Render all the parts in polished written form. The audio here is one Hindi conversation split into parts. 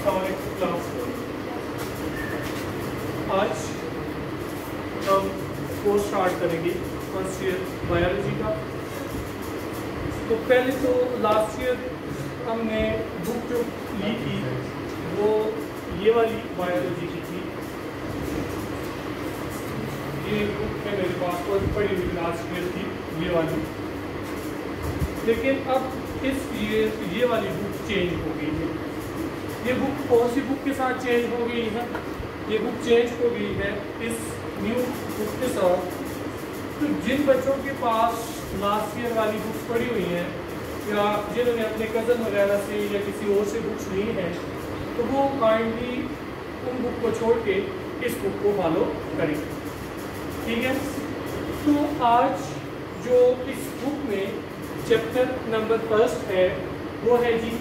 क्लास आज हम कोर्स स्टार्ट करेंगे फर्स्ट ईयर बायोलॉजी का। तो पहले तो लास्ट ईयर हमने बुक जो ली थी वो ये वाली बायोलॉजी की थी। ये बुक है मेरे पास और पढ़ी हुई लास्ट ईयर की ये वाली, लेकिन अब इस ये वाली बुक चेंज हो गई है। ये बुक कौन सी बुक के साथ चेंज हो गई है? ये बुक चेंज हो गई है इस न्यू बुक के साथ। तो जिन बच्चों के पास लास्ट ईयर वाली बुक पढ़ी हुई हैं या जिन्होंने अपने कज़न वगैरह से या किसी और से बुक्स ली हैं, तो वो काइंडली उन बुक को छोड़ के इस बुक को फॉलो करें, ठीक है। तो आज जो इस बुक में चैप्टर नंबर फर्स्ट है वो है जी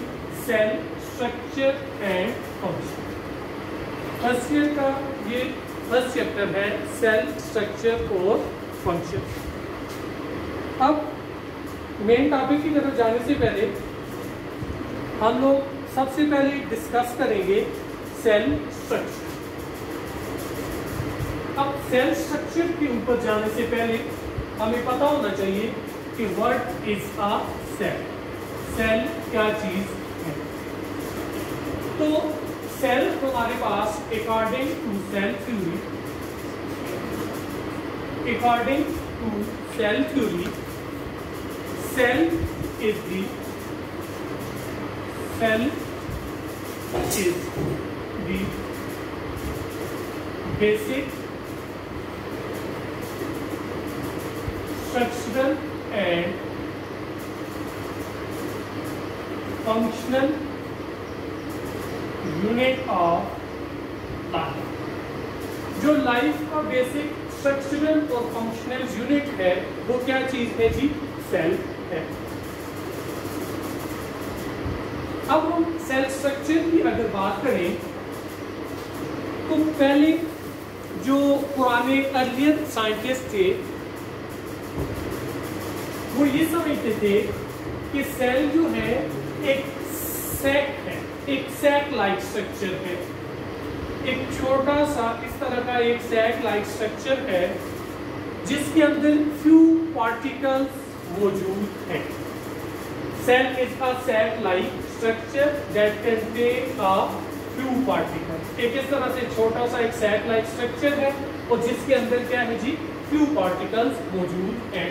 cell structure and function. First year का ये फर्स्ट चैप्टर है सेल स्ट्रक्चर और फंक्शन। अब मेन टॉपिक की तरफ जाने से पहले हम लोग सबसे पहले डिस्कस करेंगे सेल स्ट्रक्चर। अब सेल स्ट्रक्चर के ऊपर जाने से पहले हमें पता होना चाहिए कि what is a cell. Cell क्या चीज है? तो सेल हमारे पास according to cell theory, cell is the basic structural and functional unit of life. जो लाइफ का बेसिक स्ट्रक्चरल और फंक्शनल यूनिट है वो क्या चीज है जी? सेल है। अब हम सेल स्ट्रक्चर की अगर बात करें तो पहले जो पुराने अर्लियर साइंटिस्ट थे वो ये समझते थे कि सेल जो है एक सैक है, एक सैक लाइक स्ट्रक्चर है। एक छोटा सा इस तरह का एक सैक लाइक स्ट्रक्चर है जिसके अंदर फ्यू पार्टिकल्स मौजूद हैं। Cell is a sac like structure that contain a few particles. एक इस तरह से छोटा सा एक सैक लाइक स्ट्रक्चर है और जिसके अंदर क्या है जी? फ्यू पार्टिकल्स मौजूद हैं।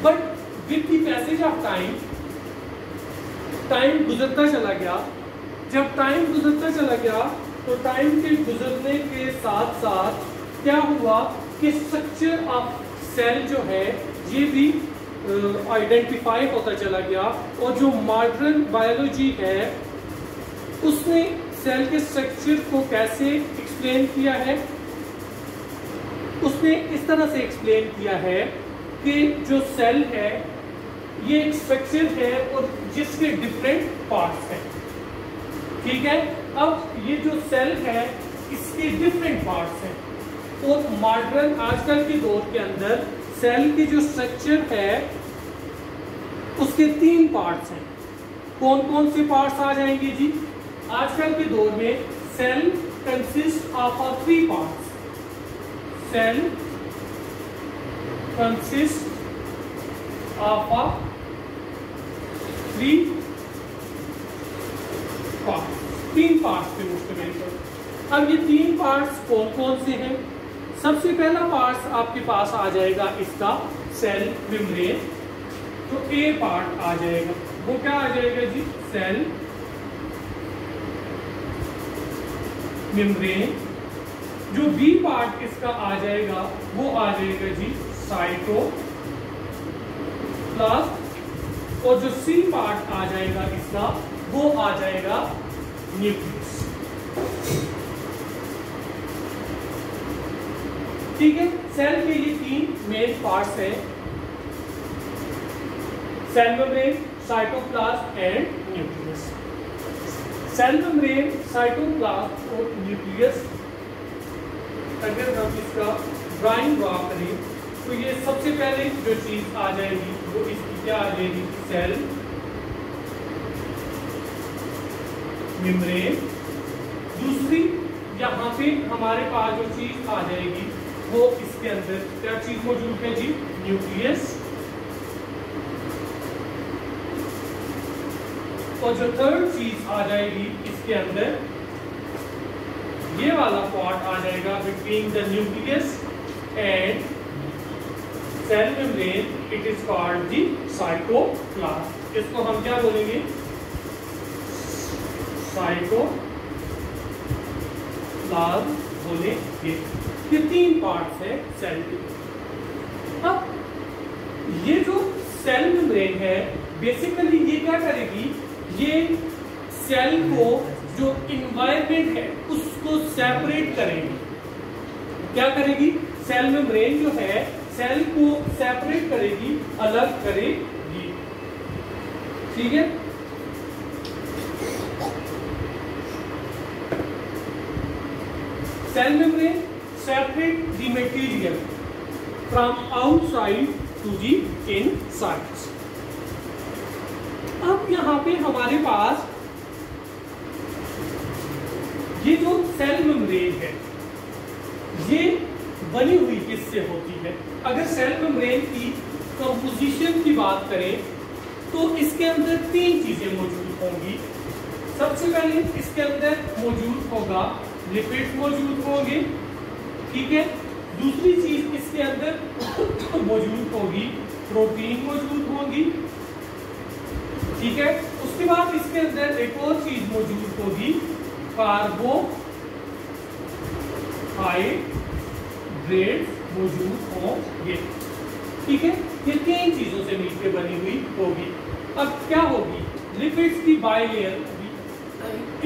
But with the passage of time, time गुजरता चला गया। जब टाइम गुजरता चला गया तो टाइम के गुजरने के साथ साथ क्या हुआ कि स्ट्रक्चर ऑफ सेल जो है ये भी आइडेंटिफाई होता चला गया। और जो मॉडर्न बायोलॉजी है उसने सेल के स्ट्रक्चर को कैसे एक्सप्लेन किया है? उसने इस तरह से एक्सप्लेन किया है कि जो सेल है ये एक स्ट्रक्चर है और जिसके डिफरेंट पार्ट्स हैं, ठीक है। अब ये जो सेल है इसके डिफरेंट पार्ट्स हैं और मॉडर्न आजकल के दौर के अंदर सेल की जो स्ट्रक्चर है उसके 3 पार्ट्स हैं। कौन कौन से पार्ट्स आ जाएंगे जी? आजकल के दौर में cell consist of 3 parts. Cell consist of 3 parts. 3 parts पे मुश्तमिल है। अब ये 3 पार्ट्स कौन कौन से हैं? सबसे पहला पार्ट आपके पास आ जाएगा इसका सेल मेम्ब्रेन। तो ए पार्ट आ जाएगा, वो क्या आ जाएगा जी? Cell membrane. जो बी पार्ट इसका आ जाएगा वो आ जाएगा जी साइटोप्लाज्म। और जो सी पार्ट आ जाएगा इसका वो आ जाएगा न्यूक्लियस, ठीक है। सेल के ये 3 मेन पार्ट्स हैं, cell membrane, cytoplasm and nucleus. Cell membrane, cytoplasm और न्यूक्लियस अगर हम इसका ड्राइंग ड्रॉ करें तो ये सबसे पहले जो चीज आ जाएगी वो इसकी क्या आ जाएगी? सेल मेम्ब्रेन दूसरी यहाँ पे हमारे पास जो चीज आ जाएगी वो इसके अंदर क्या चीज मौजूद है जी, न्यूक्लियस। और जो थर्ड चीज आ जाएगी इसके अंदर, ये वाला पार्ट आ जाएगा between the nucleus and cell membrane, it is called the cytoplasm. इसको हम क्या बोलेंगे, साइटोप्लाज्म बोलेंगे। ये तीन पार्ट्स है सेल के। अब ये जो सेल मेम्ब्रेन है बेसिकली ये क्या करेगी, ये सेल को जो इन्वायरमेंट है उसको सेपरेट करेगी। क्या करेगी, सेल मेम्ब्रेन जो है सेल को सेपरेट करेगी, अलग करेगी। ठीक है, cell membrane separate the material from outside to the inside। अब यहां पे हमारे पास ये जो सेल मेम्ब्रेन है ये बनी हुई किससे होती है। अगर सेल मेम्ब्रेन की कंपोजिशन की बात करें तो इसके अंदर तीन चीजें मौजूद होंगी। सबसे पहले इसके अंदर मौजूद होगा लिपिड्स मौजूद होंगे, ठीक है। दूसरी चीज इसके अंदर मौजूद होगी प्रोटीन मौजूद होगी, ठीक है। उसके बाद इसके अंदर एक और चीज मौजूद होगी कार्बोहाइड्रेट मौजूद होंगे, ठीक है। ये तीन चीजों से मिलकर बनी हुई होगी। अब क्या होगी, लिपिड्स की बाई लेयर होगी,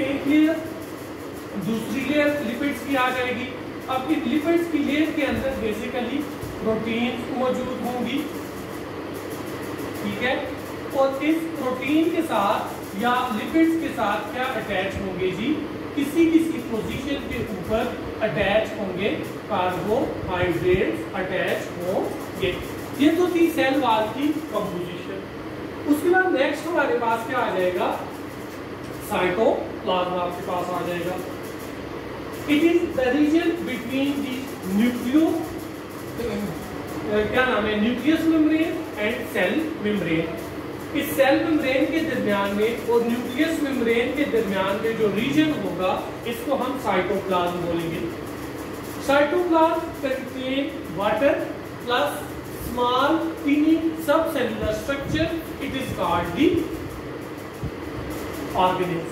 एक लेयर, दूसरी लेयर लिपिड्स की आ जाएगी। अब इन लिपिड्स की लेयर के अंदर बेसिकली प्रोटीन मौजूद होंगी, ठीक है। और इस प्रोटीन के साथ या लिपिड्स के साथ क्या अटैच होंगे जी, किसी किसी पोजीशन के ऊपर अटैच होंगे कार्बोहाइड्रेट्स अटैच होंगे। ये तो थी सेल वॉल की कंपोजिशन। उसके बाद नेक्स्ट हमारे पास क्या आ जाएगा, साइटोप्लाज्म आपके पास आ जाएगा। It is the region between the nucleo क्या नाम है, nucleus membrane and cell membrane. इस सेल मेम्ब्रेन के दरमियान में और न्यूक्लियस मेम्ब्रेन के दरमियान में जो रीजन होगा इसको हम साइटोप्लाज्म बोलेंगे। Cytoplasm contain water plus small tiny sub cellular structure, it is called the organelles.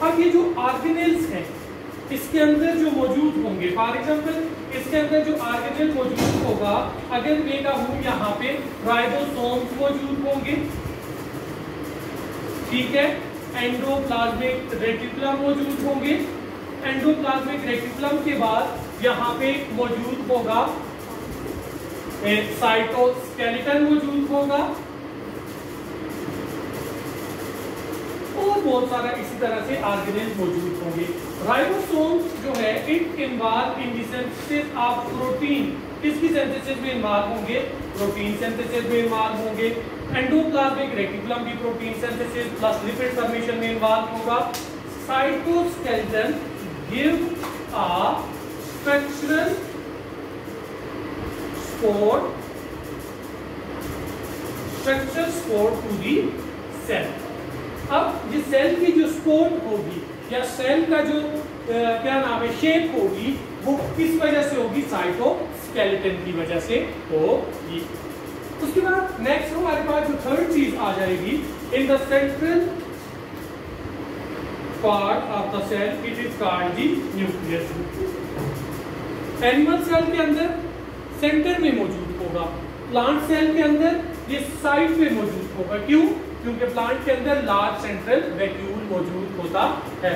अब ये जो ऑर्गेनेल्स हैं इसके अंदर जो मौजूद होंगे, फॉर एग्जांपल इसके अंदर जो ऑर्गेनेल मौजूद होगा, अगर मैं कहूं यहाँ पे राइबोसोम्स मौजूद होंगे, ठीक है। एंडोप्लाज्मिक रेटिकुलम मौजूद होंगे। एंडोप्लाज्मिक रेटिकुलम के बाद यहाँ पे मौजूद होगा साइटोस्केलेटन मौजूद होगा और बहुत सारा इसी तरह से ऑर्गेनेल मौजूद होंगे। राइबोसोम्स जो है it involve in the synthesis of protein, किसकी सिंथेसिस में इन्वॉल्व होंगे, प्रोटीन सिंथेसिस में इन्वॉल्व होंगे। एंडोप्लाज्मिक रेटिकुलम भी protein synthesis plus lipid formation में इन्वॉल्व होगा। Cytoskeleton give a structural support to the cell. अब ये सेल की जो सपोर्ट होगी या सेल का जो क्या नाम है शेप होगी वो किस वजह से होगी, साइटोस्केलेटन की वजह से होगी। उसके बाद नेक्स्ट हमारे पास जो थर्ड चीज आ जाएगी, in the central part of the cell it is called the nucleus. Animal cell के अंदर सेंटर में मौजूद होगा, प्लांट सेल के अंदर ये साइड में मौजूद होगा। क्यों? क्योंकि प्लांट के अंदर लार्ज सेंट्रल वैक्यूल मौजूद होता है।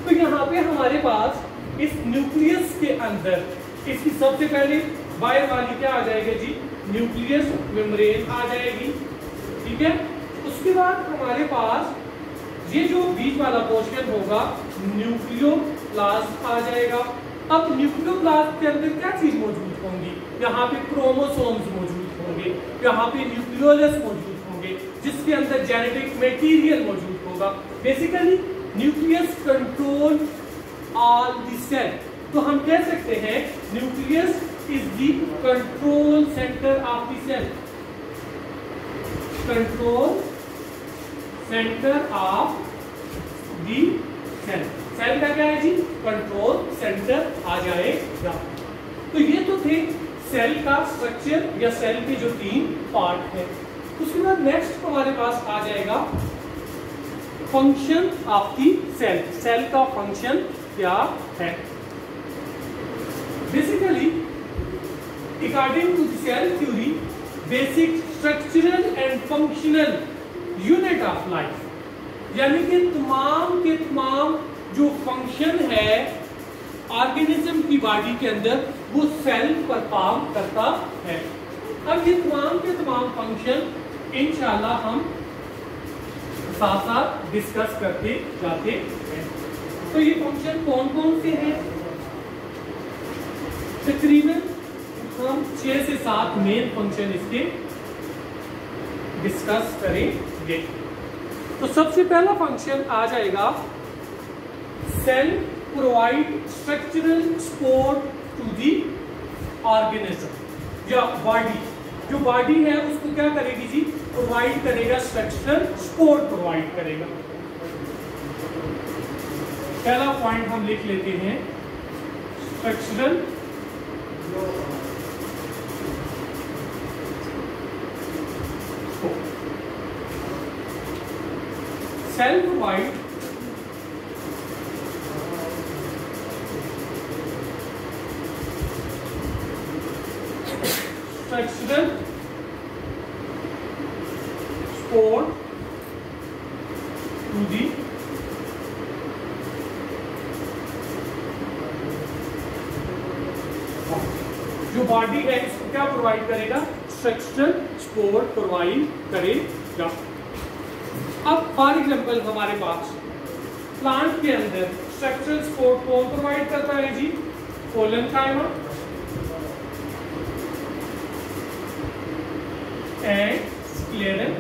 तो यहाँ पे हमारे पास इस न्यूक्लियस के अंदर इसकी सबसे पहले बाहर वाली क्या आ जाएगी जी, न्यूक्लियस मेम्ब्रेन आ जाएगी, ठीक है। उसके बाद हमारे पास ये जो बीच वाला पोर्शन होगा न्यूक्लियोप्लाज्म आ जाएगा। अब न्यूक्लियोप्लाज्म के अंदर क्या चीज मौजूद होंगी, यहाँ पे क्रोमोसोम्स मौजूद होंगे, यहाँ पे न्यूक्लियोलस मौजूद होंगे जिसके अंदर जेनेटिक मटेरियल मौजूद होगा। Basically nucleus control all the cell. तो हम कह सकते हैं nucleus is the control centre of the cell, control centre of the cell. Cell का क्या है जी? कंट्रोल सेंटर आ जाएगा। तो ये तो थे सेल का स्ट्रक्चर या सेल के जो 3 पार्ट है। उसके बाद नेक्स्ट हमारे पास आ जाएगा function of the cell. Cell का फंक्शन क्या है? Basically according to the cell theory, basic structural and functional unit of life, यानी कि तमाम के तमाम जो फंक्शन है ऑर्गेनिज्म की बॉडी के अंदर वो सेल परफॉर्म करता है। अब ये तमाम के तमाम फंक्शन इंशाल्लाह हम साथ साथ डिस्कस करते जाते हैं। तो ये फंक्शन कौन कौन से हैं? तकरीबन हम 6 से 7 मेन फंक्शन इसके डिस्कस करेंगे। तो सबसे पहला फंक्शन आ जाएगा cell provide structural support to the organism या बॉडी। जो बॉडी है उसको क्या करेगी जी? प्रोवाइड करेगा, स्ट्रक्चरल सपोर्ट प्रोवाइड करेगा। पहला पॉइंट हम लिख लेते हैं, structural cell provide structural support to the जो बॉडी है इसको क्या प्रोवाइड करेगा? स्ट्रक्चरल सपोर्ट प्रोवाइड करेगा। अब फॉर एग्जांपल हमारे पास प्लांट के अंदर स्ट्रक्चरल सपोर्ट कौन प्रोवाइड करता है जी? Collenchyma and स्क्लेरन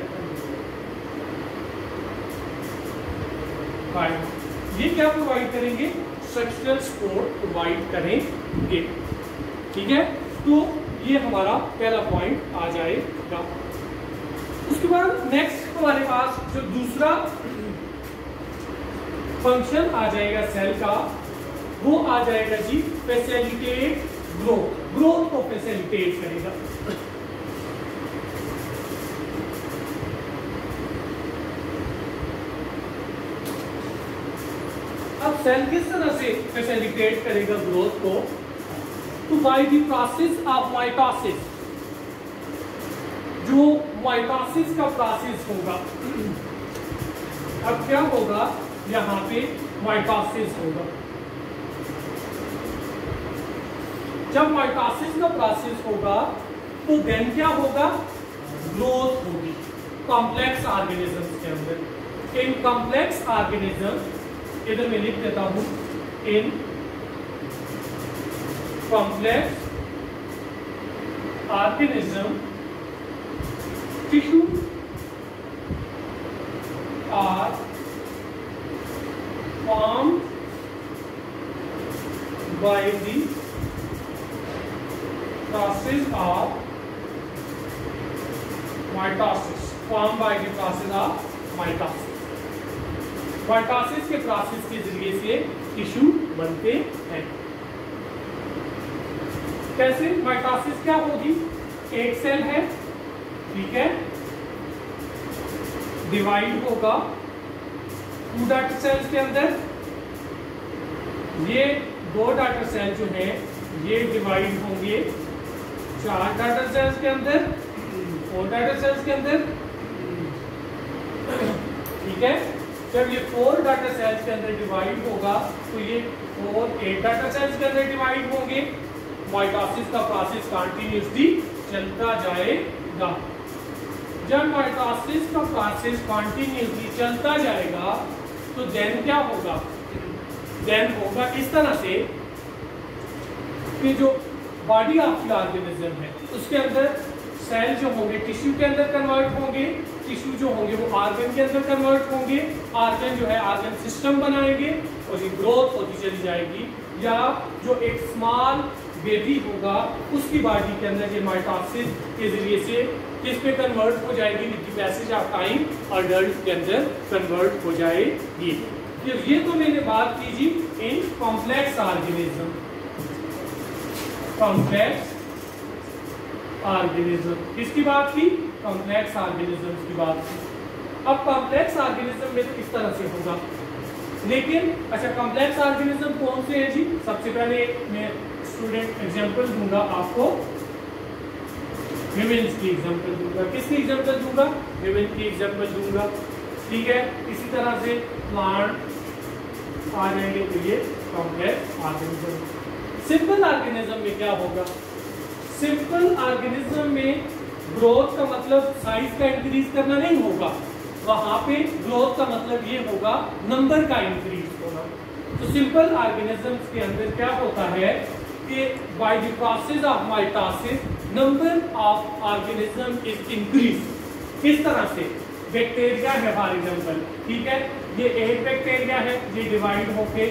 काइमा। ये क्या प्रोवाइड करेंगे? स्ट्रक्चरल सपोर्ट प्रोवाइड करेंगे। ठीक है, तो ये हमारा पहला पॉइंट आ जाएगा। उसके बाद नेक्स्ट हमारे पास जो दूसरा फंक्शन आ जाएगा सेल का, वो आ जाएगा जी फैसिलिटेट ग्रोथ। ग्रोथ को फैसिलिटेट करेगा। अब सेल किस तरह से फैसिलिटेट करेगा ग्रोथ को? तो bye the process of mitosis, जो माइटोसिस का प्रोसेस होगा। अब क्या होगा? यहाँ पे माइटोसिस होगा। जब माइटोसिस का प्रोसेस होगा तो देन क्या होगा? ग्रोथ होगी कॉम्प्लेक्स ऑर्गेनिजम्स के अंदर। इन कॉम्प्लेक्स ऑर्गेनिज्म, इधर मैं लिख देता हूं, in complex organism tissue are formed by the process of mitosis, formed by the process of mitosis। Mitosis के प्रोसेस के जरिए से टिश्यू बनते हैं। कैसे? माइटोसिस क्या होगी? एक सेल है, ठीक है, डिवाइड होगा 2 डाटर सेल्स के अंदर। ये 2 डाटर सेल जो है ये डिवाइड होंगे 4 डाटर सेल्स के अंदर, 4 डाटर सेल्स के अंदर, ठीक है। जब ये 4 डाटा सेल्स के अंदर डिवाइड होगा तो ये 8 डाटा सेल्स के अंदर डिवाइड होंगे। माइटोसिस का प्रोसेस कंटिन्यूअसली चलता जाएगा। जब माइटोसिस का प्रोसेस कंटिन्यूअसली चलता जाएगा तो देन क्या होगा? देन होगा इस तरह से कि जो बॉडी ऑफ द ऑर्गेनिज्म है उसके अंदर सेल जो होंगे टिश्यू के अंदर कन्वर्ट होंगे, टिश्यू जो होंगे वो ऑर्गन के अंदर कन्वर्ट होंगे, ऑर्गन जो है ऑर्गन सिस्टम बनाएंगे और ये ग्रोथ होती चली जाएगी। या जो एक स्मॉल बेबी होगा उसकी बॉडी के अंदर ये माइटोसिस के जरिए से किस पे कन्वर्ट हो जाएगी, with the passage of time adult के अंदर कन्वर्ट हो जाएगी। ये तो मैंने बात की जी इन कॉम्प्लेक्स ऑर्गेनिज्म, कॉम्प्लेक्स ऑर्गेनिज्म किसकी बात की, कॉम्प्लेक्स ऑर्गेनिज्म की बात की। अब कॉम्प्लेक्स ऑर्गेनिज्म में तो इस तरह से होगा, लेकिन अच्छा कॉम्प्लेक्स ऑर्गेनिज्म कौन से है जी? सबसे पहले मैं स्टूडेंट एग्जांपल दूंगा आपको, विमेंस की एग्जांपल दूंगा। किसकी एग्जांपल दूंगा? विमेन की एग्जांपल दूंगा, ठीक है। इसी तरह से प्लांट आ जाएंगे तो ये कॉम्प्लेक्स ऑर्गेनिज्म। सिंपल ऑर्गेनिज्म में क्या होगा? सिंपल ऑर्गेनिज्म में ग्रोथ का मतलब साइज का इंक्रीज करना नहीं होगा, वहां पे ग्रोथ का मतलब ये होगा नंबर का इंक्रीज होना। तो सिंपल ऑर्गेनिजम्स के अंदर क्या होता है कि bye the process of mitosis number of organism is increase. किस तरह से? बैक्टीरिया है फॉर एग्जांपल, ठीक है, ये एक बैक्टीरिया है, ये डिवाइड होके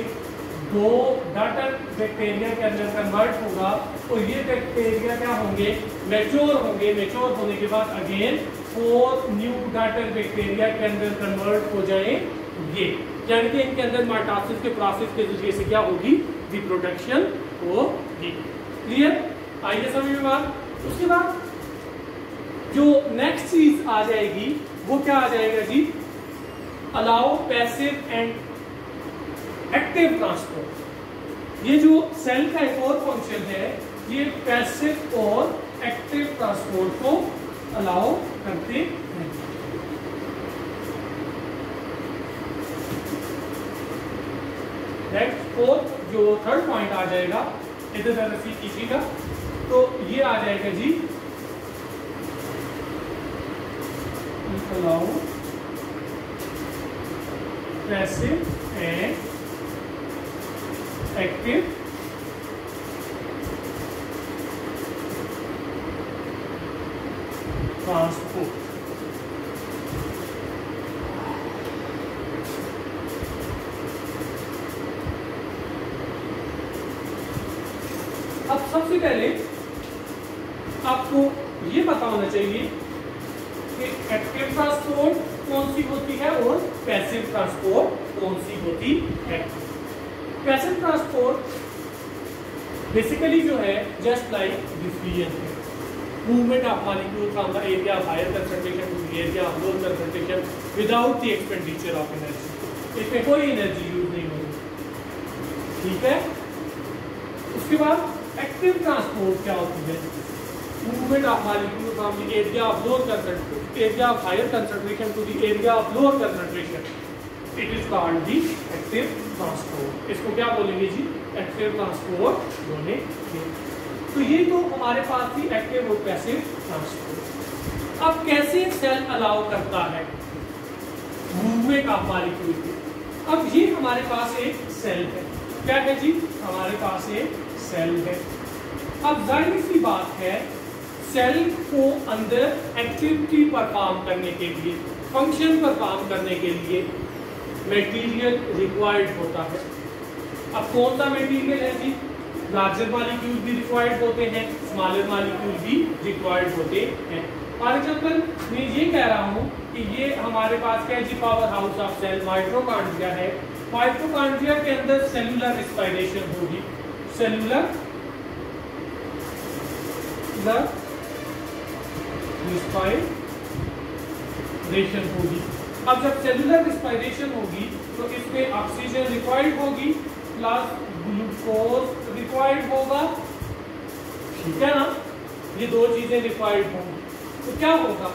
दो डॉटर बैक्टीरिया के अंदर कन्वर्ट होगा और ये बैक्टीरिया क्या होंगे? मैच्योर होंगे। मैच्योर होने के बाद अगेन 4 न्यू डॉटर बैक्टीरिया के अंदर कन्वर्ट हो जाएंगे, यानी कि इनके अंदर माइटोसिस के प्रोसेस के जरिए से क्या होगी? रिप्रोडक्शन होगी। क्लियर? आइए समझ में बात। उसके बाद जो नेक्स्ट चीज आ जाएगी वो क्या आ जाएगा जी? Allow passive and active transport. ये जो सेल का एक और फंक्शन है, ये पैसिव और एक्टिव ट्रांसपोर्ट को अलाउ करते हैं। नेक्स्ट फोर्थ जो थर्ड पॉइंट आ जाएगा, इधर तरह से कीजिएगा, तो ये आ जाएगा जी allow passive and active transport. अब सबसे पहले आपको ये पता होना चाहिए कि एक्टिव ट्रांसपोर्ट कौन सी होती है और पैसिव ट्रांसपोर्ट कौन सी होती है। पैसिव ट्रांसपोर्ट बेसिकली जो है जस्ट लाइक डिफ्यूजन है, movement of molecule from the area of higher concentration to the area of lower concentration without the expenditure of energy. इसमें कोई एनर्जी यूज नहीं होगी, ठीक है। उसके बाद एक्टिव ट्रांसपोर्ट क्या होती है? Movement of molecule from the area of lower concentration area of higher concentration to the area of lower concentration, it is called the active transport. इसको क्या बोलेंगे जी? एक्टिव ट्रांसपोर्ट बोलेंगे। तो ये तो हमारे पास थी एक्टिव और पैसिव ट्रांसपोर्ट। अब कैसे सेल अलाउ करता है मूवमेंट ऑफ मॉलिक्यूल की? अब ये हमारे पास एक सेल है, क्या है जी? हमारे पास एक सेल है। अब जाहिर सी बात है, सेल को अंदर एक्टिविटी परफॉर्म करने के लिए, फंक्शन परफॉर्म करने के लिए मटेरियल रिक्वायर्ड होता है। अब कौन सा मटेरियल है जी? लार्जर मॉलिक्यूल भी रिक्वायर्ड होते हैं, स्मॉलर मॉलिक्यूल भी रिक्वायर्ड होते हैं। फॉर एग्जांपल मैं ये कह रहा हूँ कि ये हमारे पास क्या है जी? Power house of cell mitochondria है। माइटोकॉन्ड्रिया के अंदर सेलुलर रेस्पिरेशन होगी, सेलुलर रेस्पिरेशन होगी। अब जब सेलुलर रेस्पिरेशन होगी तो इसमें ऑक्सीजन रिक्वायर्ड होगी प्लस ग्लूकोज रिक्वायर्ड होगा, ठीक है ना? ये दो चीजें रिक्वायर्ड होंगी। तो क्या होगा?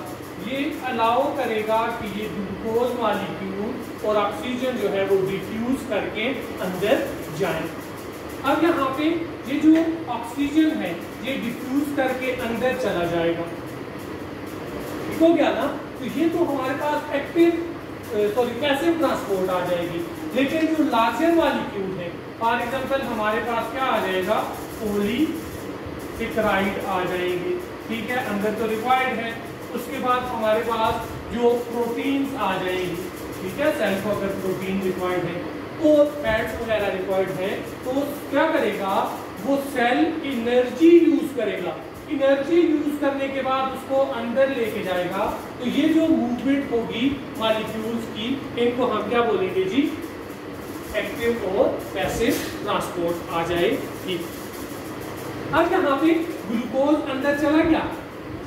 ये अलाउ करेगा कि ये ग्लूकोज मॉलिक्यूल और ऑक्सीजन जो है वो डिफ्यूज करके अंदर जाए। अब यहाँ पे ये जो ऑक्सीजन है ये डिफ्यूज करके अंदर चला जाएगा, ठीक हो गया ना? तो ये तो हमारे पास एक्टिव पैसिव ट्रांसपोर्ट आ जाएगी। लेकिन जो लार्जर मॉलिक्यूल है, फॉर एग्जांपल हमारे पास क्या आ जाएगा? पॉलीसेकेराइड आ जाएंगे, ठीक है, अंदर तो रिक्वायर्ड है। उसके बाद हमारे पास जो प्रोटीन्स आ जाएंगी, ठीक है, सेल को अगर प्रोटीन रिक्वायर्ड है और फैट्स वगैरह रिक्वायर्ड है, तो क्या करेगा वो सेल एनर्जी यूज करेगा। एनर्जी यूज करने के बाद उसको अंदर लेके जाएगा। तो ये जो मूवमेंट होगी मॉलिक्यूल्स की, इनको हम क्या बोलेंगे जी, एक्टिव और पैसिव ट्रांसपोर्ट आ जाएगी। अब यहाँ पे ग्लूकोज अंदर चला गया,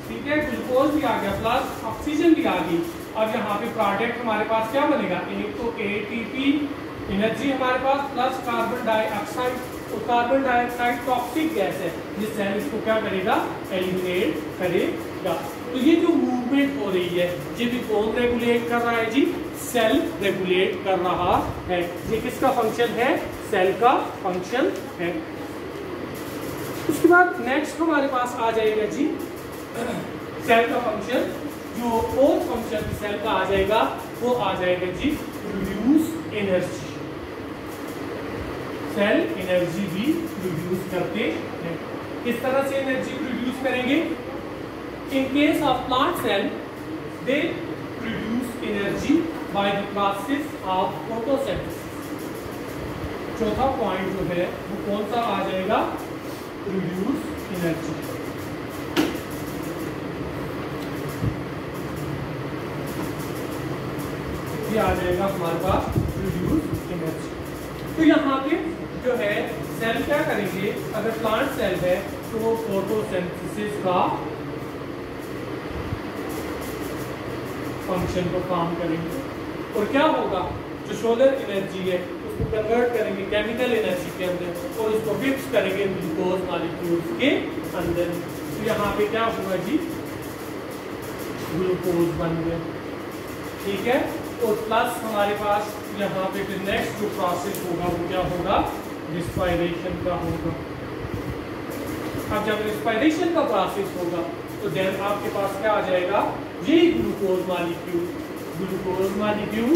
ठीक है, ग्लूकोज भी आ गया प्लस ऑक्सीजन भी आ गई। अब यहाँ पे प्रोडक्ट हमारे पास क्या बनेगा, एक तो एटीपी एनर्जी हमारे पास प्लस कार्बन डाइऑक्साइड। तो कार्बन डाइऑक्साइड टॉक्सिक गैस है, जिस सेल इसको क्या करेगा, एलिमिनेट करेगा। तो ये जो मूवमेंट हो रही है ये भी कौन रेगुलेट कर रहा है जी, सेल रेगुलेट कर रहा है। ये किसका फंक्शन है, सेल का फंक्शन है। उसके बाद नेक्स्ट हमारे पास आ जाएगा जी सेल का फंक्शन, जो फोर्थ फंक्शन सेल का आ जाएगा वो आ जाएगा जी प्रोड्यूस एनर्जी। सेल एनर्जी भी प्रोड्यूस करते हैं। किस तरह से एनर्जी प्रोड्यूस करेंगे, in case of plant cell they produce energy by the process of photosynthesis. चौथा पॉइंट जो है वो कौन सा आ जाएगा, प्रोड्यूस एनर्जी। ये आ जाएगा हमारे पास प्रोड्यूस एनर्जी। तो यहाँ पे जो है सेल क्या करेंगे, अगर प्लांट सेल है तो वो फोटोसिंथेसिस का फंक्शन को काम करेंगे। और क्या होगा, जो सोलर एनर्जी है उसको कन्वर्ट करेंगे केमिकल एनर्जी के अंदर और उसको फिक्स करेंगे ग्लूकोज मॉलिक्यूल्स के अंदर। तो यहाँ पे क्या होगा जी, ग्लूकोज बन गया, ठीक है। और प्लस हमारे पास यहाँ पे फिर नेक्स्ट जो प्रोसेस होगा वो क्या होगा, रिस्पायरेशन का होगा। अब जब रिस्पायरेशन का प्रोसेस होगा तो देन आपके पास क्या आ जाएगा, ये glucose molecule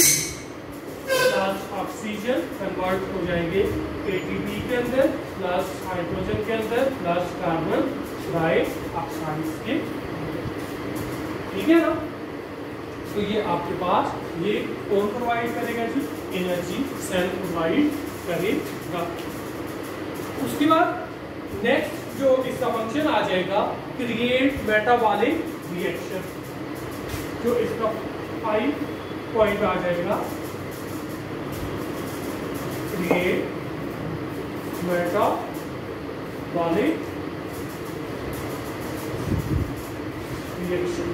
plus oxygen convert हो जाएंगे एटीपी के अंदर प्लस हाइड्रोजन के अंदर प्लस कार्बन डाइऑक्साइड के, ठीक है ना। तो ये आपके पास ये कौन प्रोवाइड करेगा जी, एनर्जी सेल प्रोवाइड करेगा। उसके बाद नेक्स्ट जो इसका फंक्शन आ जाएगा, क्रिएट मेटाबॉलिक रिएक्शन। जो इसका 5 पॉइंट आ जाएगा, क्रिएट मेटाबॉलिक रिएक्शन।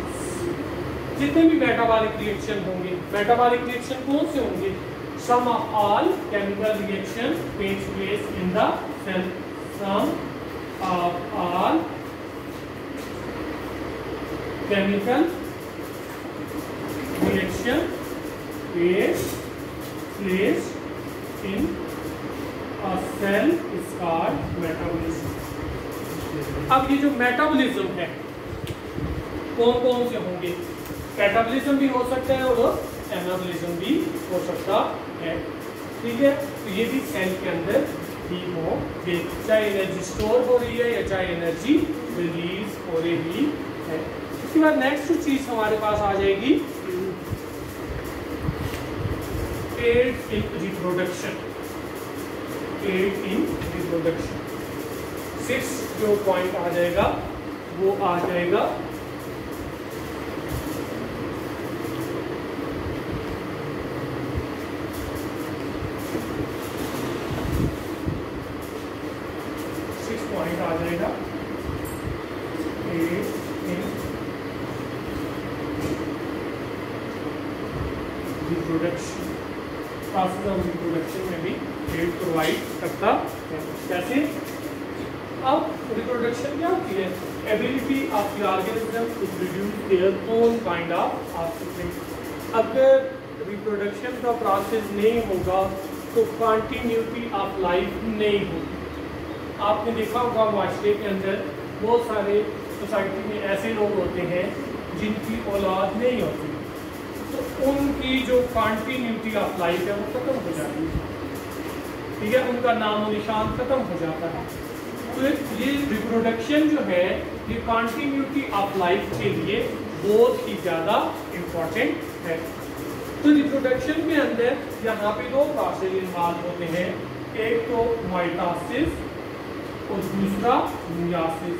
जितने भी मेटाबॉलिक रिएक्शन होंगे, मेटाबॉलिक रिएक्शन कौन से होंगे, sum of all chemical reaction takes place in the cell. Sum of all chemical reaction takes place in a cell is called metabolism. अब ये जो मेटाबॉलिज्म है कौन कौन से होंगे, कैटाबॉलिज्म भी हो सकता है और एनाबॉलिज्म भी हो सकता है, ठीक है। तो ये भी सेल के अंदर ही होंगे, चाहे एनर्जी स्टोर हो रही है या चाहे एनर्जी रिलीज हो रही है। उसके बाद नेक्स्ट चीज हमारे पास आ जाएगी, aid in reproduction. Aid in reproduction 6 जो पॉइंट आ जाएगा वो आ जाएगा आ जाएगा रिप्रोडक्शन। प्रोसेस ऑफ रिप्रोडक्शन में भी एड प्रोवाइड करता है। कैसे, अब रिप्रोडक्शन क्या होती है, ability of the organism to produce their own kind of offspring. अगर रिप्रोडक्शन का प्रोसेस नहीं होगा तो कंटिन्यूटी ऑफ लाइफ नहीं होगी। आपने देखा होगा माशरे के अंदर बहुत सारे सोसाइटी में ऐसे लोग होते हैं जिनकी औलाद नहीं होती, तो उनकी जो कंटिन्यूटी ऑफ लाइफ है वो खत्म हो जाती है, ठीक है, उनका नामो निशान खत्म हो जाता है। तो ये रिप्रोडक्शन जो है ये कंटिन्यूटी ऑफ लाइफ के लिए बहुत ही ज़्यादा इम्पोर्टेंट है। तो रिप्रोडक्शन के अंदर यहाँ पे दो प्रोसेस इन्वॉल्व होते हैं, एक तो माइटोसिस और दूसरा मियोसिस।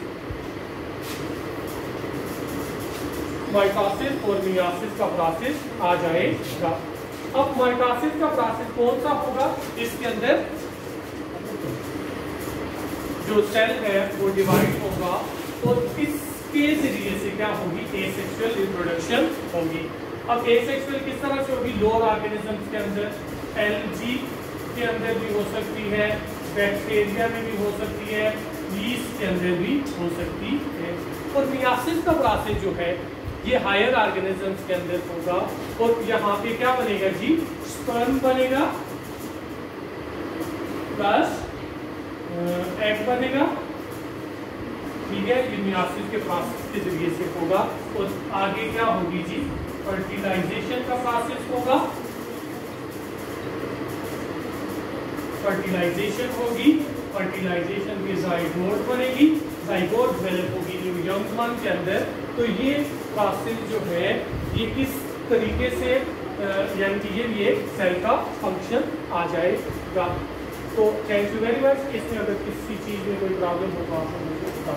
माइटोसिस और मियोसिस का प्रोसेस आ जाएगा। अब माइटोसिस का प्रोसेस कौन सा होगा? इसके अंदर जो सेल है वो डिवाइड होगा और इसके जरिए से क्या होगी? एसेक्सुअल रिप्रोडक्शन होगी। अब एसेक्सुअल किस तरह से होगी? लोअर ऑर्गेनिजम्स के अंदर एलजी के अंदर भी हो सकती है, बैक्टीरिया में भी हो सकती है, यीस्ट के अंदर भी हो सकती है। और मियोसिस का प्रोसेस जो है ये हायर ऑर्गेनिजम्स के अंदर होगा और यहाँ पे क्या बनेगा जी? स्पर्म बनेगा प्लस एग बनेगा, ठीक है। ये मियोसिस के प्रोसेस के जरिए से होगा और आगे क्या होगी जी? फर्टिलाइजेशन का प्रोसेस होगा, फर्टिलाइजेशन होगी, फर्टिलाइजेशन की जाइगोट बनेगी, जाइगोट डेवलप होगी न्यू यंग वन के अंदर। तो ये प्रोसेस जो है ये किस तरीके से यानी कि ये भी एक सेल का फंक्शन आ जाएगा। तो थैंक यू वेरी मच। इसमें अगर किसी चीज़ में कोई प्रॉब्लम हो तो आप मुझे बता।